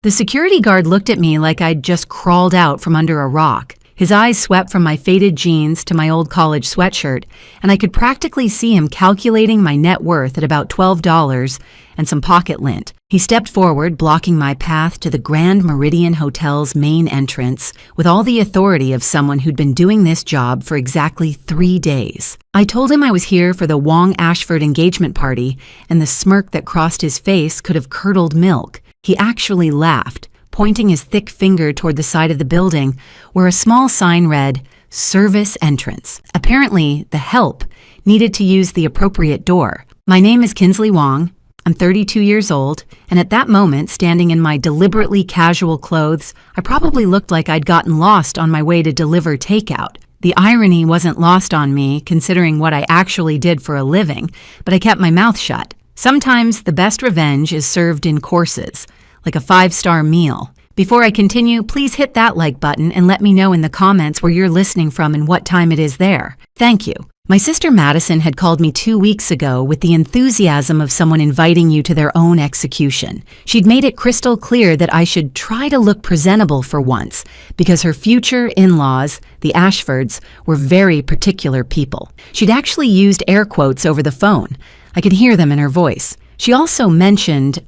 The security guard looked at me like I'd just crawled out from under a rock. His eyes swept from my faded jeans to my old college sweatshirt, and I could practically see him calculating my net worth at about $12 and some pocket lint. He stepped forward, blocking my path to the Grand Meridian Hotel's main entrance with all the authority of someone who'd been doing this job for exactly 3 days. I told him I was here for the Wong Ashford engagement party, and the smirk that crossed his face could have curdled milk. He actually laughed, pointing his thick finger toward the side of the building where a small sign read, "Service Entrance." Apparently, the help needed to use the appropriate door. My name is Kinsley Wong. I'm 32 years old, and at that moment, standing in my deliberately casual clothes, I probably looked like I'd gotten lost on my way to deliver takeout. The irony wasn't lost on me, considering what I actually did for a living, but I kept my mouth shut. Sometimes the best revenge is served in courses, like a 5-star meal. Before I continue, please hit that like button and let me know in the comments where you're listening from and what time it is there. Thank you. My sister Madison had called me 2 weeks ago with the enthusiasm of someone inviting you to their own execution. She'd made it crystal clear that I should try to look presentable for once, because her future in-laws, the Ashfords, were very particular people. She'd actually used air quotes over the phone. I could hear them in her voice. She also mentioned,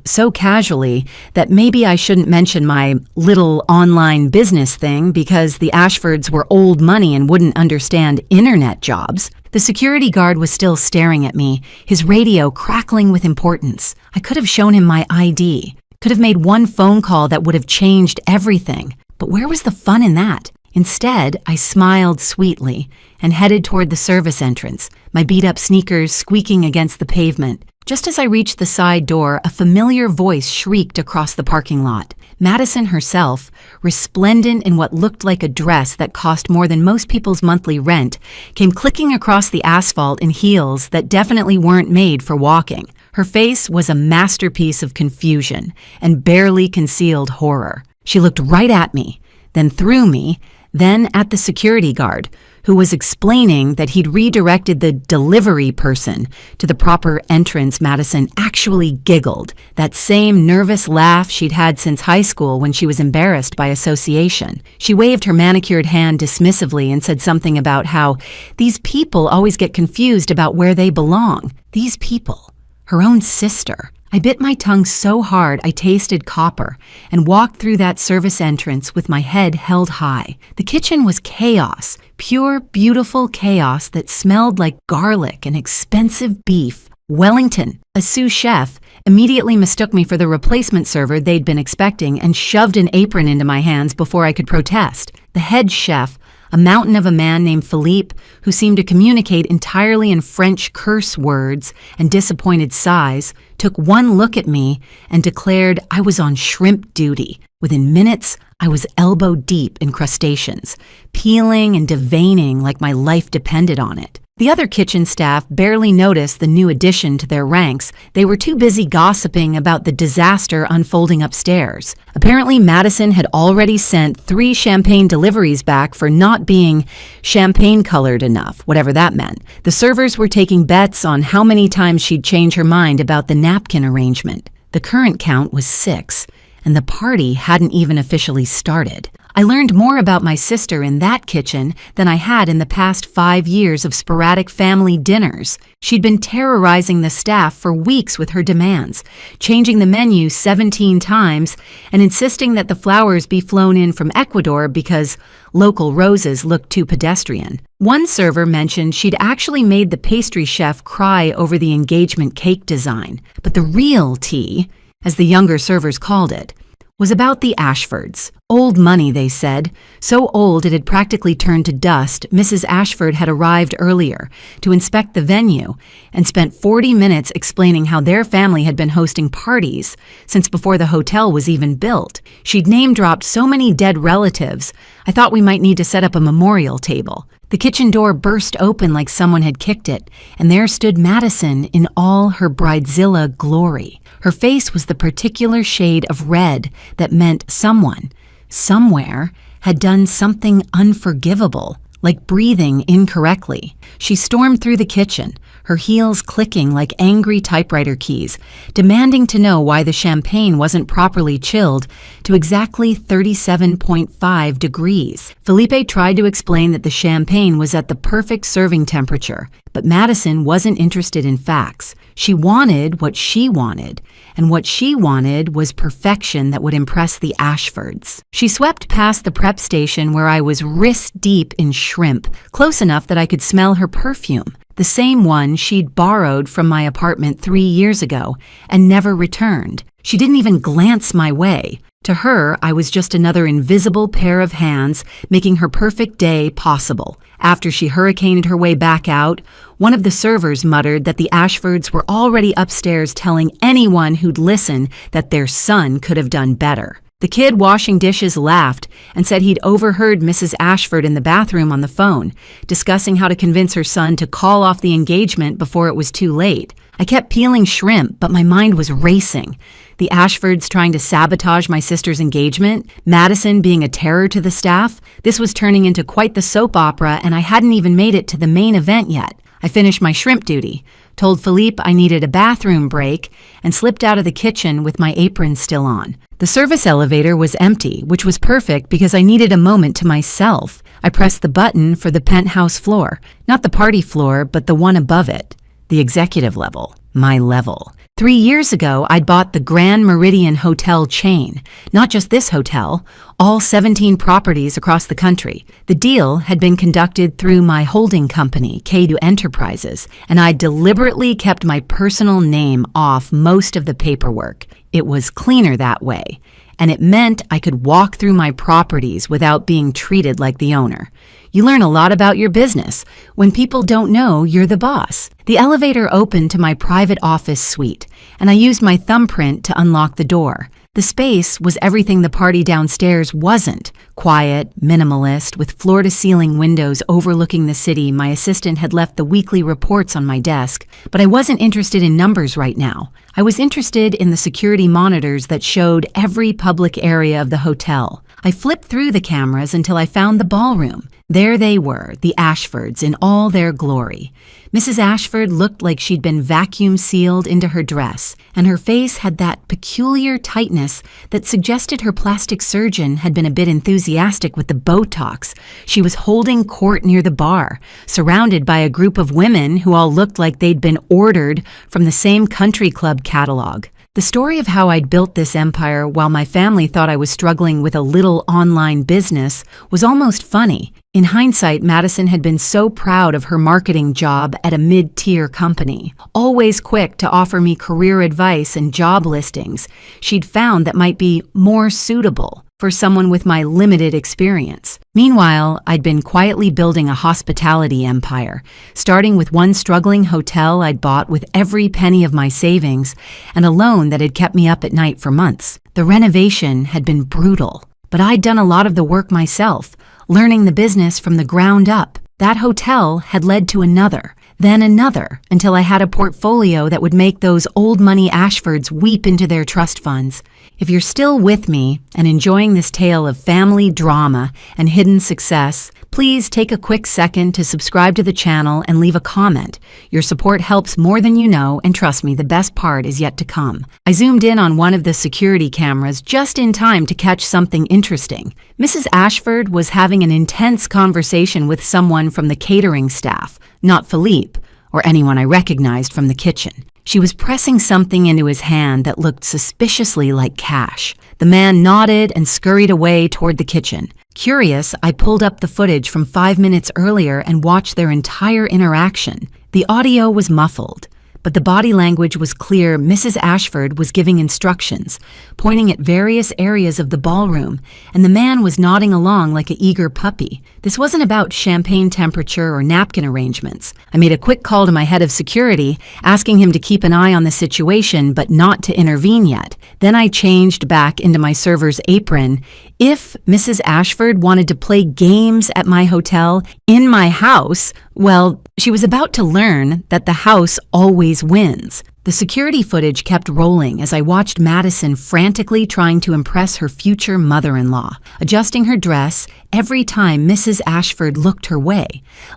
so casually, that maybe I shouldn't mention my little online business thing because the Ashfords were old money and wouldn't understand internet jobs. The security guard was still staring at me, his radio crackling with importance. I could have shown him my ID, could have made one phone call that would have changed everything. But where was the fun in that? Instead, I smiled sweetly and headed toward the service entrance, my beat-up sneakers squeaking against the pavement. Just as I reached the side door, a familiar voice shrieked across the parking lot. Madison herself, resplendent in what looked like a dress that cost more than most people's monthly rent, came clicking across the asphalt in heels that definitely weren't made for walking. Her face was a masterpiece of confusion and barely concealed horror. She looked right at me, then through me, then at the security guard, who was explaining that he'd redirected the delivery person to the proper entrance. Madison actually giggled, that same nervous laugh she'd had since high school when she was embarrassed by association. She waved her manicured hand dismissively and said something about how these people always get confused about where they belong. These people, her own sister. I bit my tongue so hard I tasted copper and walked through that service entrance with my head held high. The kitchen was chaos, pure, beautiful chaos that smelled like garlic and expensive beef. Wellington, a sous chef, immediately mistook me for the replacement server they'd been expecting and shoved an apron into my hands before I could protest. The head chef, a mountain of a man named Philippe, who seemed to communicate entirely in French curse words and disappointed sighs, took one look at me and declared I was on shrimp duty. Within minutes, I was elbow deep in crustaceans, peeling and deveining like my life depended on it. The other kitchen staff barely noticed the new addition to their ranks. They were too busy gossiping about the disaster unfolding upstairs. Apparently, Madison had already sent 3 champagne deliveries back for not being champagne-colored enough, whatever that meant. The servers were taking bets on how many times she'd change her mind about the napkin arrangement. The current count was 6, and the party hadn't even officially started. I learned more about my sister in that kitchen than I had in the past 5 years of sporadic family dinners. She'd been terrorizing the staff for weeks with her demands, changing the menu 17 times and insisting that the flowers be flown in from Ecuador because local roses looked too pedestrian. One server mentioned she'd actually made the pastry chef cry over the engagement cake design. But the real tea, as the younger servers called it, was about the Ashfords. Old money, they said. So old it had practically turned to dust, Mrs. Ashford had arrived earlier to inspect the venue and spent 40 minutes explaining how their family had been hosting parties since before the hotel was even built. She'd name-dropped so many dead relatives, I thought we might need to set up a memorial table. The kitchen door burst open like someone had kicked it, and there stood Madison in all her bridezilla glory. Her face was the particular shade of red that meant someone, somewhere, had done something unforgivable, like breathing incorrectly. She stormed through the kitchen, her heels clicking like angry typewriter keys, demanding to know why the champagne wasn't properly chilled to exactly 37.5 degrees. Felipe tried to explain that the champagne was at the perfect serving temperature, but Madison wasn't interested in facts. She wanted what she wanted, and what she wanted was perfection that would impress the Ashfords. She swept past the prep station where I was wrist-deep in shrimp, close enough that I could smell her perfume, the same one she'd borrowed from my apartment 3 years ago and never returned. She didn't even glance my way. To her, I was just another invisible pair of hands making her perfect day possible. After she hurricaned her way back out, one of the servers muttered that the Ashfords were already upstairs telling anyone who'd listen that their son could have done better. The kid washing dishes laughed and said he'd overheard Mrs. Ashford in the bathroom on the phone, discussing how to convince her son to call off the engagement before it was too late. I kept peeling shrimp, but my mind was racing. The Ashfords trying to sabotage my sister's engagement, Madison being a terror to the staff. This was turning into quite the soap opera, and I hadn't even made it to the main event yet. I finished my shrimp duty, told Philippe I needed a bathroom break, and slipped out of the kitchen with my apron still on. The service elevator was empty, which was perfect because I needed a moment to myself. I pressed the button for the penthouse floor, not the party floor, but the one above it, the executive level, my level. 3 years ago, I'd bought the Grand Meridian Hotel chain, not just this hotel, all 17 properties across the country. The deal had been conducted through my holding company, K2 Enterprises, and I deliberately kept my personal name off most of the paperwork. It was cleaner that way, and it meant I could walk through my properties without being treated like the owner. You learn a lot about your business when people don't know you're the boss. The elevator opened to my private office suite, and I used my thumbprint to unlock the door. The space was everything the party downstairs wasn't. Quiet, minimalist, with floor-to-ceiling windows overlooking the city. My assistant had left the weekly reports on my desk, but I wasn't interested in numbers right now. I was interested in the security monitors that showed every public area of the hotel. I flipped through the cameras until I found the ballroom. There they were, the Ashfords, in all their glory. Mrs. Ashford looked like she'd been vacuum-sealed into her dress, and her face had that peculiar tightness that suggested her plastic surgeon had been a bit enthusiastic with the Botox. She was holding court near the bar, surrounded by a group of women who all looked like they'd been ordered from the same country club catalog. The story of how I'd built this empire while my family thought I was struggling with a little online business was almost funny. In hindsight, Madison had been so proud of her marketing job at a mid-tier company, always quick to offer me career advice and job listings she'd found that might be more suitable for someone with my limited experience. Meanwhile, I'd been quietly building a hospitality empire, starting with one struggling hotel I'd bought with every penny of my savings and a loan that had kept me up at night for months. The renovation had been brutal, but I'd done a lot of the work myself, learning the business from the ground up. That hotel had led to another, then another, until I had a portfolio that would make those old money Ashfords weep into their trust funds. If you're still with me and enjoying this tale of family drama and hidden success, please take a quick second to subscribe to the channel and leave a comment. Your support helps more than you know, and trust me, the best part is yet to come. I zoomed in on one of the security cameras just in time to catch something interesting. Mrs. Ashford was having an intense conversation with someone from the catering staff, not Philippe, or anyone I recognized from the kitchen. She was pressing something into his hand that looked suspiciously like cash. The man nodded and scurried away toward the kitchen. Curious, I pulled up the footage from 5 minutes earlier and watched their entire interaction. The audio was muffled, but the body language was clear. Mrs. Ashford was giving instructions, pointing at various areas of the ballroom, and the man was nodding along like an eager puppy. This wasn't about champagne temperature or napkin arrangements. I made a quick call to my head of security, asking him to keep an eye on the situation but not to intervene yet. Then I changed back into my server's apron. If Mrs. Ashford wanted to play games at my hotel, in my house, well, she was about to learn that the house always wins. The The security footage kept rolling as I watched Madison frantically trying to impress her future mother-in-law, adjusting her dress every time Mrs. Ashford looked her way,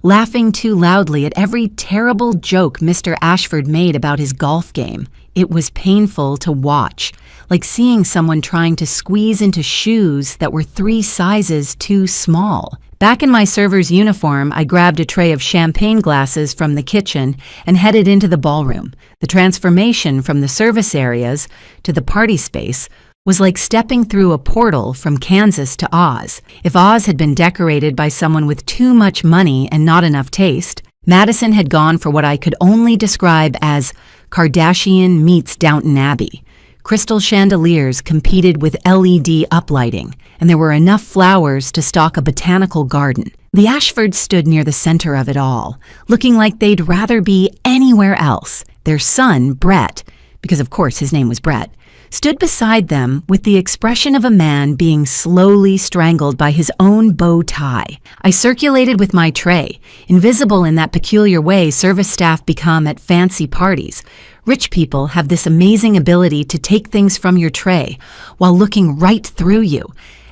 laughing too loudly at every terrible joke Mr. Ashford made about his golf game. It was painful to watch, like seeing someone trying to squeeze into shoes that were 3 sizes too small. Back in my server's uniform, I grabbed a tray of champagne glasses from the kitchen and headed into the ballroom. The transformation from the service areas to the party space was like stepping through a portal from Kansas to Oz. If Oz had been decorated by someone with too much money and not enough taste, Madison had gone for what I could only describe as Kardashian meets Downton Abbey. Crystal chandeliers competed with LED uplighting, and there were enough flowers to stock a botanical garden. The Ashfords stood near the center of it all, looking like they'd rather be anywhere else. Their son, Brett, because of course his name was Brett, stood beside them with the expression of a man being slowly strangled by his own bow tie. I circulated with my tray, invisible in that peculiar way service staff become at fancy parties. Rich people have this amazing ability to take things from your tray while looking right through you,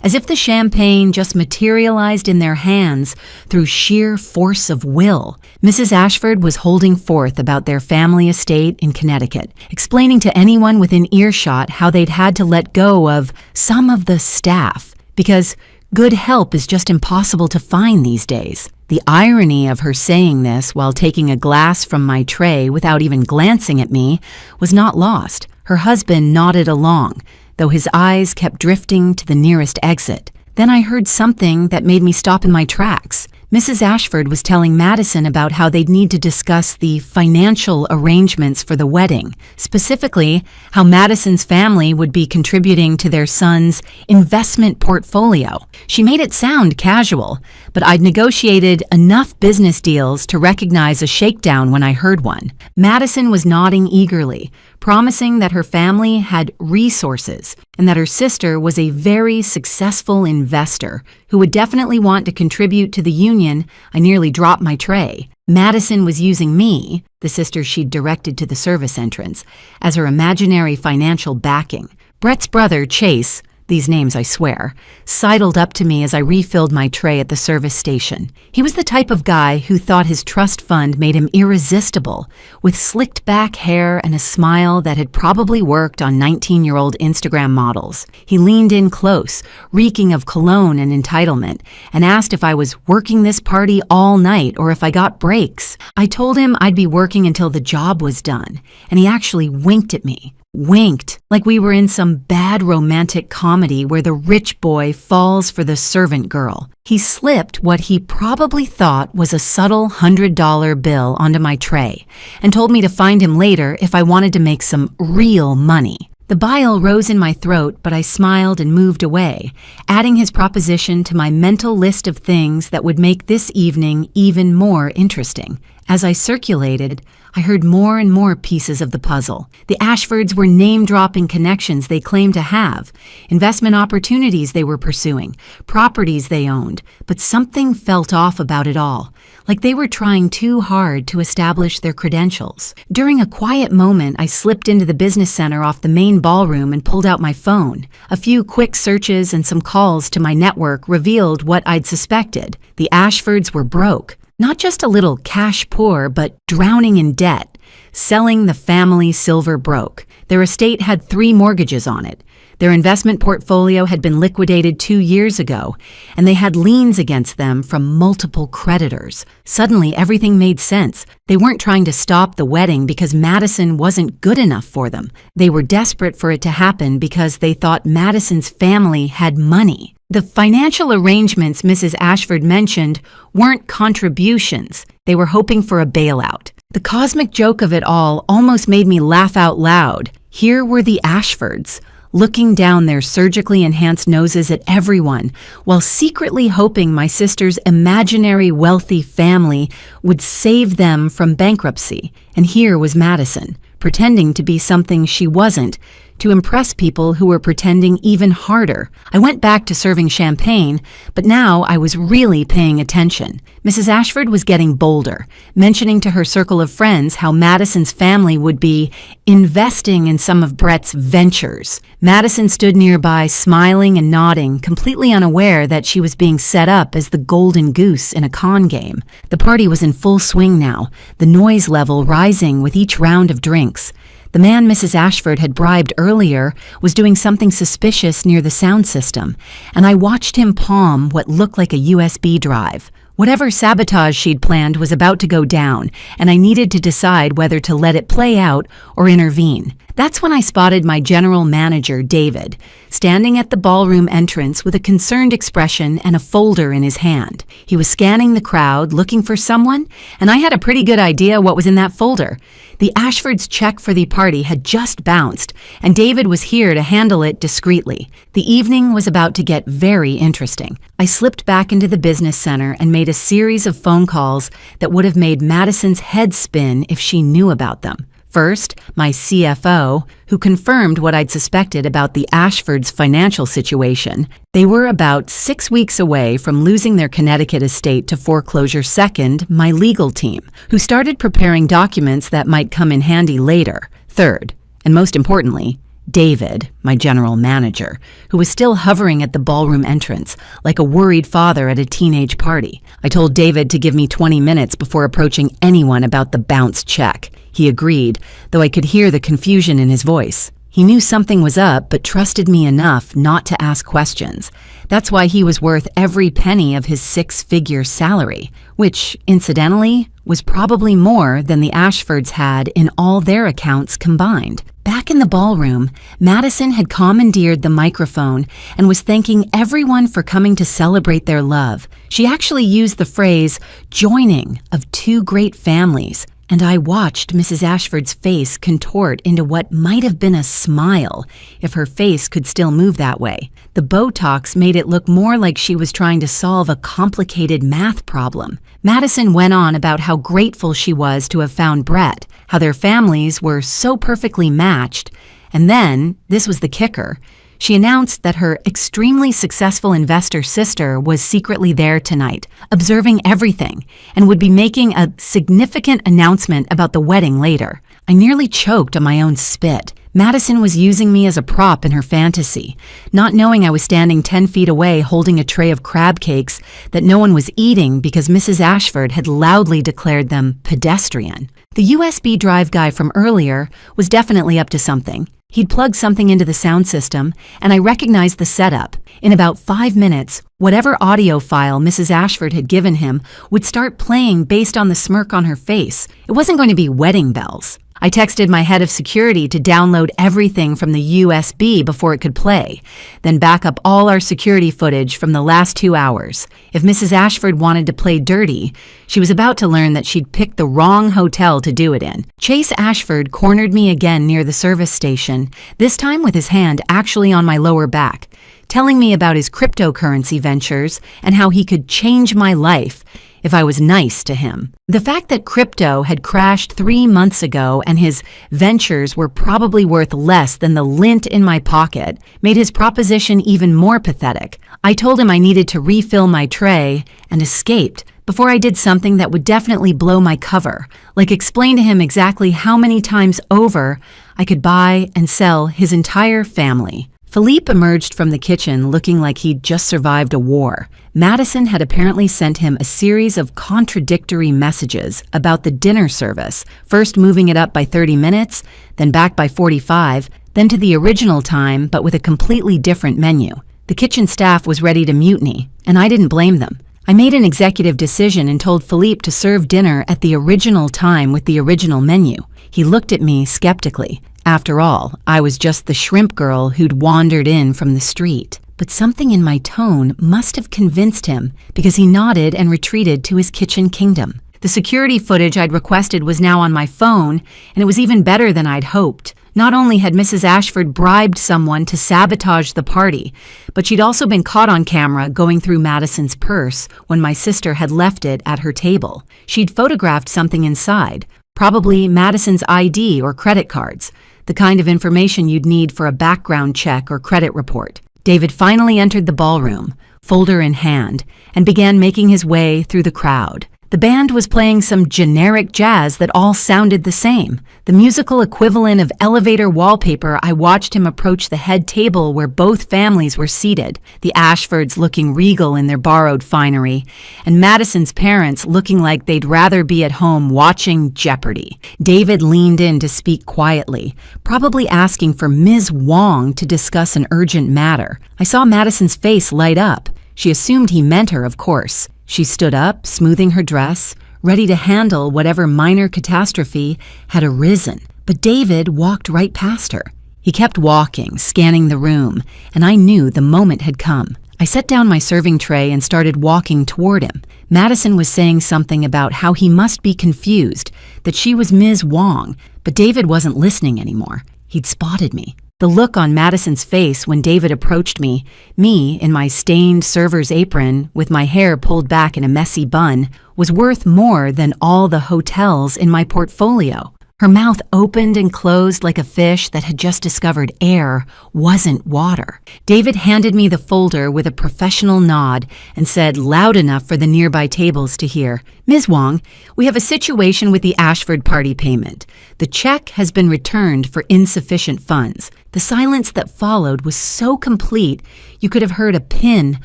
as if the champagne just materialized in their hands through sheer force of will. Mrs. Ashford was holding forth about their family estate in Connecticut, explaining to anyone within earshot how they'd had to let go of some of the staff, because good help is just impossible to find these days. The irony of her saying this while taking a glass from my tray without even glancing at me was not lost. Her husband nodded along, though his eyes kept drifting to the nearest exit. Then I heard something that made me stop in my tracks. Mrs. Ashford was telling Madison about how they'd need to discuss the financial arrangements for the wedding, specifically how Madison's family would be contributing to their son's investment portfolio. She made it sound casual, but I'd negotiated enough business deals to recognize a shakedown when I heard one. Madison was nodding eagerly, promising that her family had resources and that her sister was a very successful investor who would definitely want to contribute to the union. I nearly dropped my tray. Madison was using me, the sister she'd directed to the service entrance, as her imaginary financial backing. Brett's brother, Chase, these names I swear, sidled up to me as I refilled my tray at the service station. He was the type of guy who thought his trust fund made him irresistible, with slicked back hair and a smile that had probably worked on 19-year-old Instagram models. He leaned in close, reeking of cologne and entitlement, and asked if I was working this party all night or if I got breaks. I told him I'd be working until the job was done, and he actually winked at me. Winked, like we were in some bad romantic comedy where the rich boy falls for the servant girl. He slipped what he probably thought was a subtle $100 bill onto my tray and told me to find him later if I wanted to make some real money. The bile rose in my throat, but I smiled and moved away, adding his proposition to my mental list of things that would make this evening even more interesting. As I circulated, I heard more and more pieces of the puzzle. The Ashfords were name-dropping connections they claimed to have, investment opportunities they were pursuing, properties they owned, but something felt off about it all, like they were trying too hard to establish their credentials. During a quiet moment, I slipped into the business center off the main ballroom and pulled out my phone. A few quick searches and some calls to my network revealed what I'd suspected. The Ashfords were broke. Not just a little cash poor, but drowning in debt. Selling the family silver broke. Their estate had 3 mortgages on it. Their investment portfolio had been liquidated 2 years ago, and they had liens against them from multiple creditors. Suddenly, everything made sense. They weren't trying to stop the wedding because Madison wasn't good enough for them. They were desperate for it to happen because they thought Madison's family had money. The financial arrangements Mrs. Ashford mentioned weren't contributions. They were hoping for a bailout. The cosmic joke of it all almost made me laugh out loud. Here were the Ashfords, looking down their surgically enhanced noses at everyone, while secretly hoping my sister's imaginary wealthy family would save them from bankruptcy. And here was Madison, pretending to be something she wasn't, to impress people who were pretending even harder. I went back to serving champagne, but now I was really paying attention. Mrs. Ashford was getting bolder, mentioning to her circle of friends how Madison's family would be investing in some of Brett's ventures. Madison stood nearby, smiling and nodding, completely unaware that she was being set up as the golden goose in a con game. The party was in full swing now, the noise level rising with each round of drinks. The man Mrs. Ashford had bribed earlier was doing something suspicious near the sound system, and I watched him palm what looked like a USB drive. Whatever sabotage she'd planned was about to go down, and I needed to decide whether to let it play out or intervene. That's when I spotted my general manager, David, standing at the ballroom entrance with a concerned expression and a folder in his hand. He was scanning the crowd, looking for someone, and I had a pretty good idea what was in that folder. The Ashfords' check for the party had just bounced, and David was here to handle it discreetly. The evening was about to get very interesting. I slipped back into the business center and made a series of phone calls that would have made Madison's head spin if she knew about them. First, my CFO, who confirmed what I'd suspected about the Ashfords' financial situation. They were about 6 weeks away from losing their Connecticut estate to foreclosure. Second, my legal team, who started preparing documents that might come in handy later. Third, and most importantly, David, my general manager, who was still hovering at the ballroom entrance, like a worried father at a teenage party. I told David to give me 20 minutes before approaching anyone about the bounced check. He agreed, though I could hear the confusion in his voice. He knew something was up, but trusted me enough not to ask questions. That's why he was worth every penny of his 6-figure salary, which, incidentally, was probably more than the Ashfords had in all their accounts combined. Back in the ballroom, Madison had commandeered the microphone and was thanking everyone for coming to celebrate their love. She actually used the phrase, joining of two great families, and I watched Mrs. Ashford's face contort into what might have been a smile, if her face could still move that way. The Botox made it look more like she was trying to solve a complicated math problem. Madison went on about how grateful she was to have found Brett, how their families were so perfectly matched, and then, this was the kicker, she announced that her extremely successful investor sister was secretly there tonight, observing everything, and would be making a significant announcement about the wedding later. I nearly choked on my own spit. Madison was using me as a prop in her fantasy, not knowing I was standing 10 feet away holding a tray of crab cakes that no one was eating because Mrs. Ashford had loudly declared them pedestrian. The USB drive guy from earlier was definitely up to something. He'd plugged something into the sound system, and I recognized the setup. In about 5 minutes, whatever audio file Mrs. Ashford had given him would start playing based on the smirk on her face. It wasn't going to be wedding bells. I texted my head of security to download everything from the USB before it could play, then back up all our security footage from the last 2 hours. If Mrs. Ashford wanted to play dirty, she was about to learn that she'd picked the wrong hotel to do it in. Chase Ashford cornered me again near the service station, this time with his hand actually on my lower back, telling me about his cryptocurrency ventures and how he could change my life if I was nice to him. The fact that crypto had crashed 3 months ago and his ventures were probably worth less than the lint in my pocket made his proposition even more pathetic. I told him I needed to refill my tray and escaped before I did something that would definitely blow my cover, like explain to him exactly how many times over I could buy and sell his entire family. Philippe emerged from the kitchen looking like he'd just survived a war. Madison had apparently sent him a series of contradictory messages about the dinner service, first moving it up by 30 minutes, then back by 45, then to the original time but with a completely different menu. The kitchen staff was ready to mutiny, and I didn't blame them. I made an executive decision and told Philippe to serve dinner at the original time with the original menu. He looked at me skeptically. After all, I was just the shrimp girl who'd wandered in from the street. But something in my tone must have convinced him because he nodded and retreated to his kitchen kingdom. The security footage I'd requested was now on my phone, and it was even better than I'd hoped. Not only had Mrs. Ashford bribed someone to sabotage the party, but she'd also been caught on camera going through Madison's purse when my sister had left it at her table. She'd photographed something inside, probably Madison's ID or credit cards. the kind of information you'd need for a background check or credit report. David finally entered the ballroom, folder in hand, and began making his way through the crowd. The band was playing some generic jazz that all sounded the same. The musical equivalent of elevator wallpaper. I watched him approach the head table where both families were seated, the Ashfords looking regal in their borrowed finery, and Madison's parents looking like they'd rather be at home watching Jeopardy! David leaned in to speak quietly, probably asking for Ms. Wong to discuss an urgent matter. I saw Madison's face light up. She assumed he meant her, of course. She stood up, smoothing her dress, ready to handle whatever minor catastrophe had arisen. But David walked right past her. He kept walking, scanning the room, and I knew the moment had come. I set down my serving tray and started walking toward him. Madison was saying something about how he must be confused, that she was Ms. Wong, but David wasn't listening anymore. He'd spotted me. The look on Madison's face when David approached me in my stained server's apron with my hair pulled back in a messy bun, was worth more than all the hotels in my portfolio. Her mouth opened and closed like a fish that had just discovered air wasn't water. David handed me the folder with a professional nod and said loud enough for the nearby tables to hear, "Ms. Wong, we have a situation with the Ashford party payment. The check has been returned for insufficient funds." The silence that followed was so complete you could have heard a pin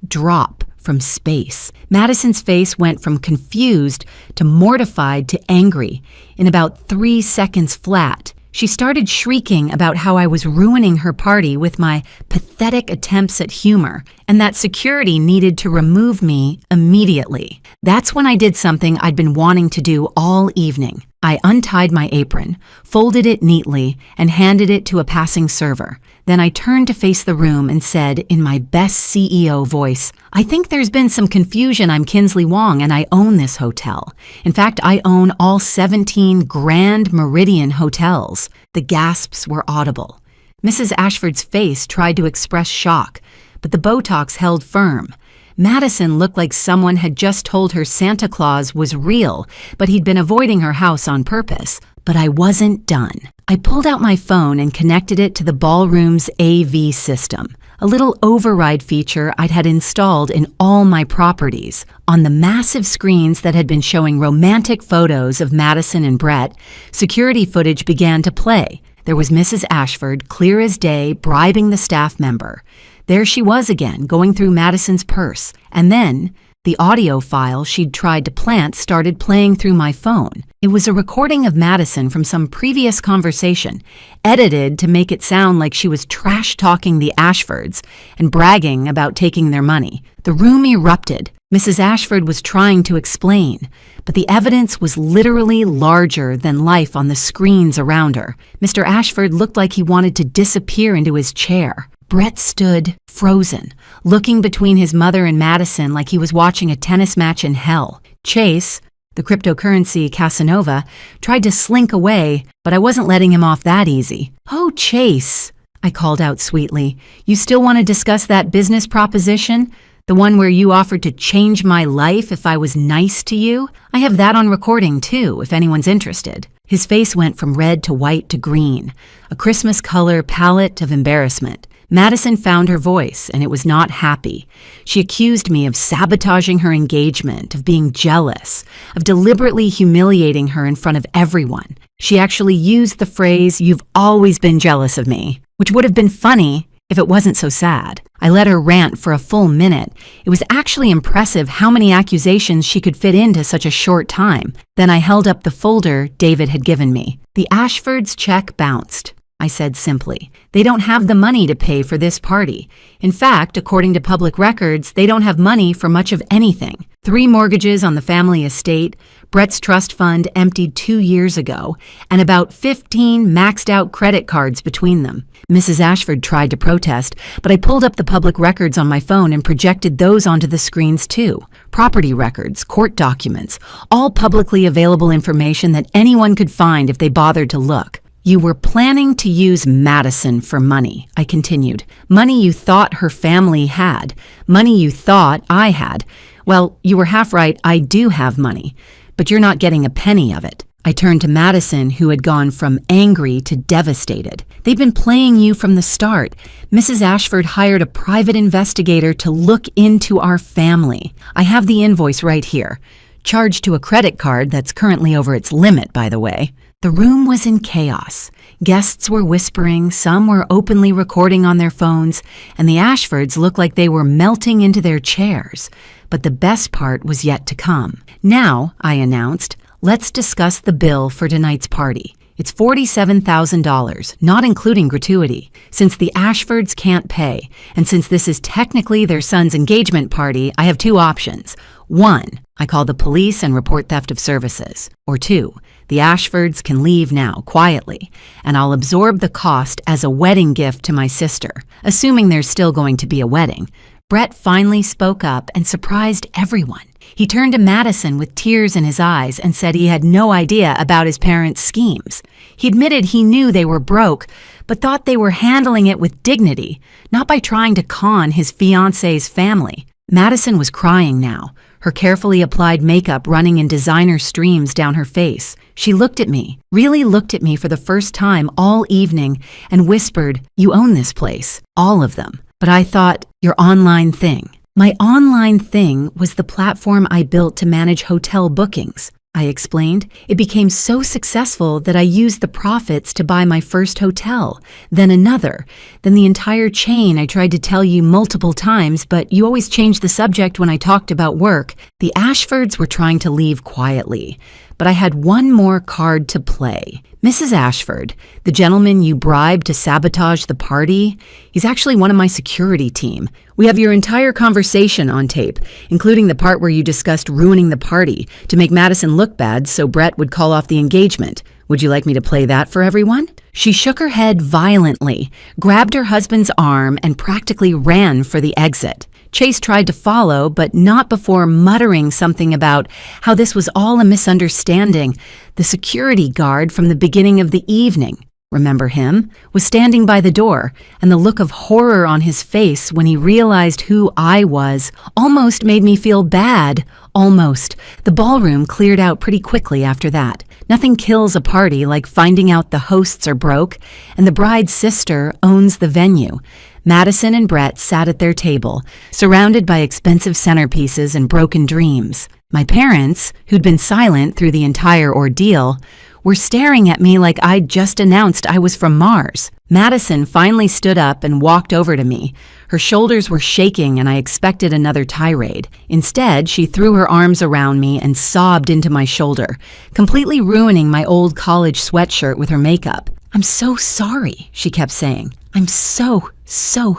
drop from space. Madison's face went from confused to mortified to angry in about 3 seconds flat. She started shrieking about how I was ruining her party with my pathetic attempts at humor, and that security needed to remove me immediately. That's when I did something I'd been wanting to do all evening. I untied my apron, folded it neatly, and handed it to a passing server. Then I turned to face the room and said in my best CEO voice, "I think there's been some confusion. I'm Kinsley Wong and I own this hotel. In fact, I own all 17 Grand Meridian hotels." The gasps were audible. Mrs. Ashford's face tried to express shock, but the Botox held firm. Madison looked like someone had just told her Santa Claus was real, but he'd been avoiding her house on purpose. But I wasn't done. I pulled out my phone and connected it to the ballroom's AV system, a little override feature I'd had installed in all my properties. On the massive screens that had been showing romantic photos of Madison and Brett, security footage began to play. There was Mrs. Ashford, clear as day, bribing the staff member. There she was again, going through Madison's purse. And then the audio file she'd tried to plant started playing through my phone. It was a recording of Madison from some previous conversation, edited to make it sound like she was trash-talking the Ashfords and bragging about taking their money. The room erupted. Mrs. Ashford was trying to explain, but the evidence was literally larger than life on the screens around her. Mr. Ashford looked like he wanted to disappear into his chair. Brett stood frozen, looking between his mother and Madison like he was watching a tennis match in hell. Chase, the cryptocurrency Casanova, tried to slink away, but I wasn't letting him off that easy. "Oh, Chase," I called out sweetly, "you still want to discuss that business proposition? The one where you offered to change my life if I was nice to you? I have that on recording too, if anyone's interested." His face went from red to white to green, a Christmas color palette of embarrassment. Madison found her voice, and it was not happy. She accused me of sabotaging her engagement, of being jealous, of deliberately humiliating her in front of everyone. She actually used the phrase, "You've always been jealous of me," which would have been funny if it wasn't so sad. I let her rant for a full minute. It was actually impressive how many accusations she could fit into such a short time. Then I held up the folder David had given me. "The Ashfords' check bounced," I said simply. "They don't have the money to pay for this party. In fact, according to public records, they don't have money for much of anything. 3 mortgages on the family estate, Brett's trust fund emptied 2 years ago, and about 15 maxed out credit cards between them." Mrs. Ashford tried to protest, but I pulled up the public records on my phone and projected those onto the screens too. Property records, court documents, all publicly available information that anyone could find if they bothered to look. "You were planning to use Madison for money," I continued. "Money you thought her family had. Money you thought I had. Well, you were half right, I do have money. But you're not getting a penny of it. I turned to Madison, who had gone from angry to devastated. "They've been playing you from the start. Mrs. Ashford hired a private investigator to look into our family. I have the invoice right here. Charged to a credit card that's currently over its limit, by the way." The room was in chaos. Guests were whispering, some were openly recording on their phones, and the Ashfords looked like they were melting into their chairs. But the best part was yet to come. "Now," I announced, "let's discuss the bill for tonight's party. It's $47,000, not including gratuity. Since the Ashfords can't pay, and since this is technically their son's engagement party, I have two options. 1, I call the police and report theft of services. Or 2, the Ashfords can leave now, quietly, and I'll absorb the cost as a wedding gift to my sister, assuming there's still going to be a wedding." Brett finally spoke up and surprised everyone. He turned to Madison with tears in his eyes and said he had no idea about his parents' schemes. He admitted he knew they were broke, but thought they were handling it with dignity, not by trying to con his fiancé's family. Madison was crying now, her carefully applied makeup running in designer streams down her face. She looked at me, really looked at me for the first time all evening, and whispered, "You own this place, all of them." But I thought, "Your online thing." "My online thing was the platform I built to manage hotel bookings," I explained. "It became so successful that I used the profits to buy my first hotel, then another, then the entire chain I tried to tell you multiple times, but you always changed the subject when I talked about work." The Ashfords were trying to leave quietly, but I had one more card to play. "Mrs. Ashford, the gentleman you bribed to sabotage the party, he's actually one of my security team. We have your entire conversation on tape, including the part where you discussed ruining the party to make Madison look bad so Brett would call off the engagement. Would you like me to play that for everyone?" She shook her head violently, grabbed her husband's arm, and practically ran for the exit. Chase tried to follow, but not before muttering something about how this was all a misunderstanding. The security guard from the beginning of the evening, remember him, was standing by the door, and the look of horror on his face when he realized who I was almost made me feel bad. Almost. The ballroom cleared out pretty quickly after that. Nothing kills a party like finding out the hosts are broke, and the bride's sister owns the venue. Madison and Brett sat at their table, surrounded by expensive centerpieces and broken dreams. My parents, who'd been silent through the entire ordeal, were staring at me like I'd just announced I was from Mars. Madison finally stood up and walked over to me. Her shoulders were shaking and I expected another tirade. Instead, she threw her arms around me and sobbed into my shoulder, completely ruining my old college sweatshirt with her makeup. "I'm so sorry," she kept saying. "I'm so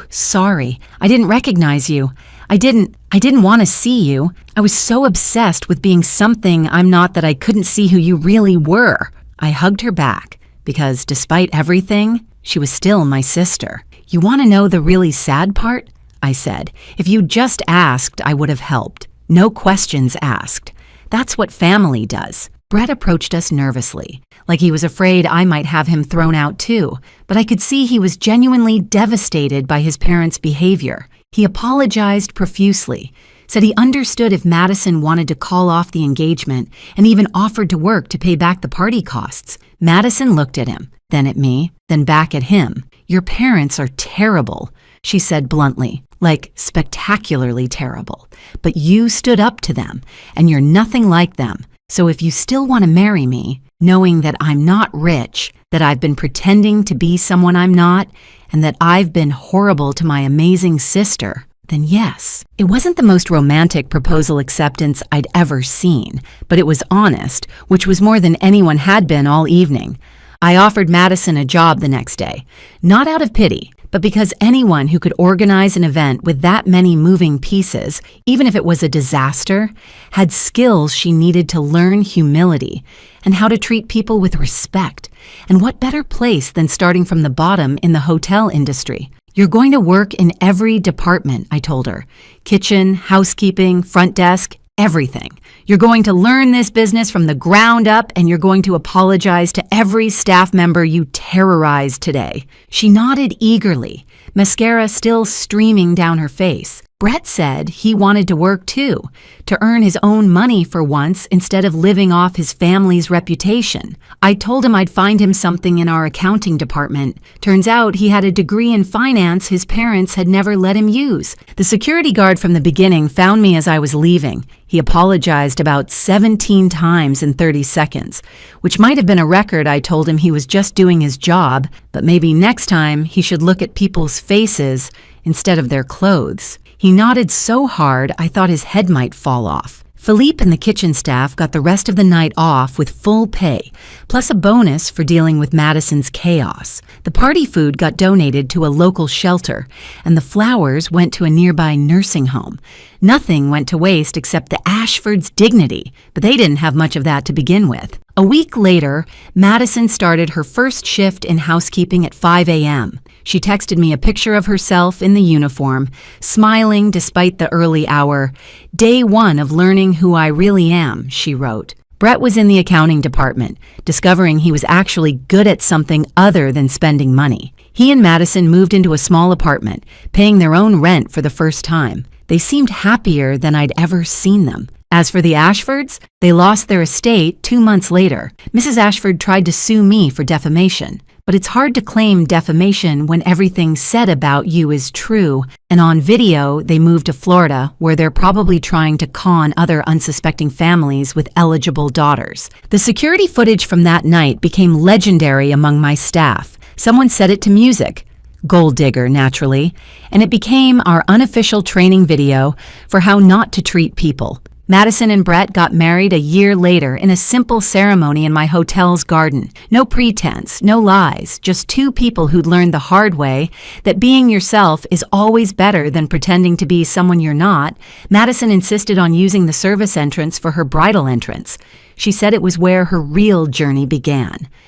sorry. I didn't recognize you. I didn't want to see you. I was so obsessed with being something I'm not that I couldn't see who you really were." I hugged her back because despite everything, she was still my sister. "You want to know the really sad part?" I said. "If you just asked, I would have helped. No questions asked. That's what family does." Brett approached us nervously, like he was afraid I might have him thrown out too, but I could see he was genuinely devastated by his parents' behavior. He apologized profusely, said he understood if Madison wanted to call off the engagement, and even offered to work to pay back the party costs. Madison looked at him, then at me, then back at him. "Your parents are terrible," she said bluntly, like spectacularly terrible. "But you stood up to them, and you're nothing like them. So if you still want to marry me, knowing that I'm not rich, that I've been pretending to be someone I'm not, and that I've been horrible to my amazing sister, then yes." It wasn't the most romantic proposal acceptance I'd ever seen, but it was honest, which was more than anyone had been all evening. I offered Madison a job the next day, not out of pity, but because anyone who could organize an event with that many moving pieces, even if it was a disaster, had skills she needed to learn humility and how to treat people with respect. And what better place than starting from the bottom in the hotel industry? "You're going to work in every department," I told her. "Kitchen, housekeeping, front desk, everything. You're going to learn this business from the ground up, and you're going to apologize to every staff member you terrorized today." She nodded eagerly, mascara still streaming down her face. Brett said he wanted to work too, to earn his own money for once instead of living off his family's reputation. I told him I'd find him something in our accounting department. Turns out he had a degree in finance his parents had never let him use. The security guard from the beginning found me as I was leaving. He apologized about 17 times in 30 seconds, which might have been a record. I told him he was just doing his job, but maybe next time he should look at people's faces instead of their clothes. He nodded so hard I thought his head might fall off. Philippe and the kitchen staff got the rest of the night off with full pay, plus a bonus for dealing with Madison's chaos. The party food got donated to a local shelter, and the flowers went to a nearby nursing home. Nothing went to waste except the Ashfords' dignity, but they didn't have much of that to begin with. A week later, Madison started her first shift in housekeeping at 5 a.m. She texted me a picture of herself in the uniform, smiling despite the early hour. "Day one of learning who I really am," she wrote. Brett was in the accounting department, discovering he was actually good at something other than spending money. He and Madison moved into a small apartment, paying their own rent for the first time. They seemed happier than I'd ever seen them. As for the Ashfords, they lost their estate 2 months later. Mrs. Ashford tried to sue me for defamation. But it's hard to claim defamation when everything said about you is true, and on video they moved to Florida, where they're probably trying to con other unsuspecting families with eligible daughters. The security footage from that night became legendary among my staff. Someone set it to music, Gold Digger naturally, and it became our unofficial training video for how not to treat people. Madison and Brett got married a year later in a simple ceremony in my hotel's garden. No pretense, no lies, just two people who'd learned the hard way that being yourself is always better than pretending to be someone you're not. Madison insisted on using the service entrance for her bridal entrance. She said it was where her real journey began.